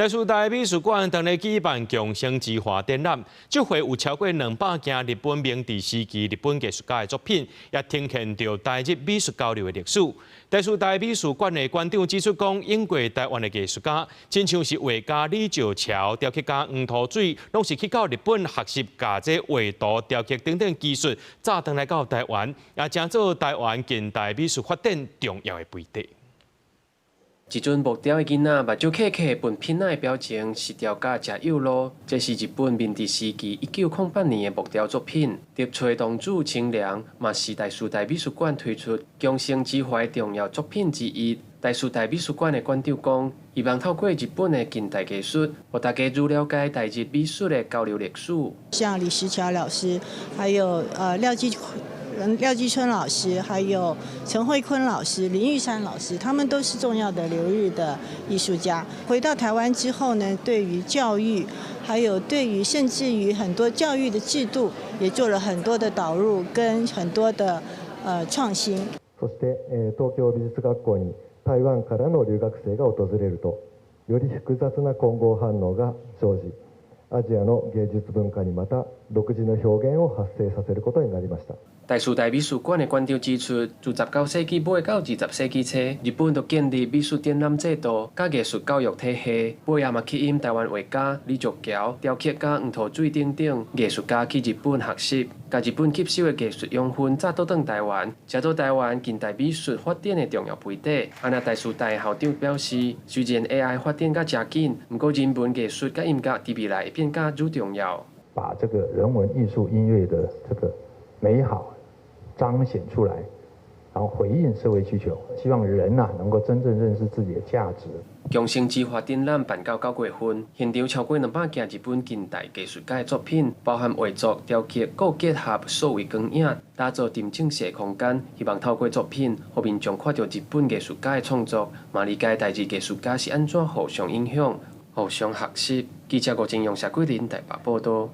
台師大美術館當日舉辦共生之花展覽，這回有超過200件日本明治時期日本藝術家的作品，也呈現着台日美術交流的歷史。台師大美術館的館長指出講，英國台灣的藝術家，親像是畫家李石樵、雕刻家黃土水，攏是去到日本學習甲這畫圖、雕刻等等技術，早登來到台灣，也成做台灣近代美術發展重要的背地。一陣木雕的囡仔，目睭刻刻笨品仔的表情是雕家食柚咯。這是日本明治時期1908年的木雕作品。德吹堂主清良，嘛是台師大美術館推出共生之花的重要作品之一。台師大美術館的館長講，希望透過日本的近代藝術，讓大家愈了解台日美術的交流歷史。像李石樵老師，還有廖繼春老師，還有陳慧坤老師、林玉山老師，他們都是重要的留日的藝術家。回到台灣之後呢，對於教育，還有對於甚至於很多教育的制度，也做了很多的導入跟很多的創新。そして東京美術學校に台灣からの留學生が訪れると、より複雑な混合反応が生じ、アジアの芸術文化にまた独自の表現を発生させることになりました。台師大美術館的館長指出，自19世紀末到20世紀初，日本就建立美術展覽制度、甲藝術教育體系，尾也嘛吸引台灣畫家李石樵、雕刻家黃土水等等藝術家去日本學習，甲日本吸收的藝術養分再倒轉台灣，成做台灣近代美術發展的重要背地。安那台師大校長表示，雖然 AI 發展甲真緊，不過人文藝術甲音樂在未來會變甲愈重要。把這個人文藝術音樂的這個美好彰顯出來，然後回應社會需求，希望人能夠真正認識自己的價值。共生之花展覽辦到9月份，現場超過200件日本近代藝術家的作品，包含畫作、雕刻，各結合數位光影，打造沉浸式空間。希望透過作品，讓民眾看到日本藝術家的創作，嘛理解台日藝術家是安怎互相影響、互相學習。記者郭金用社桂林台北報道。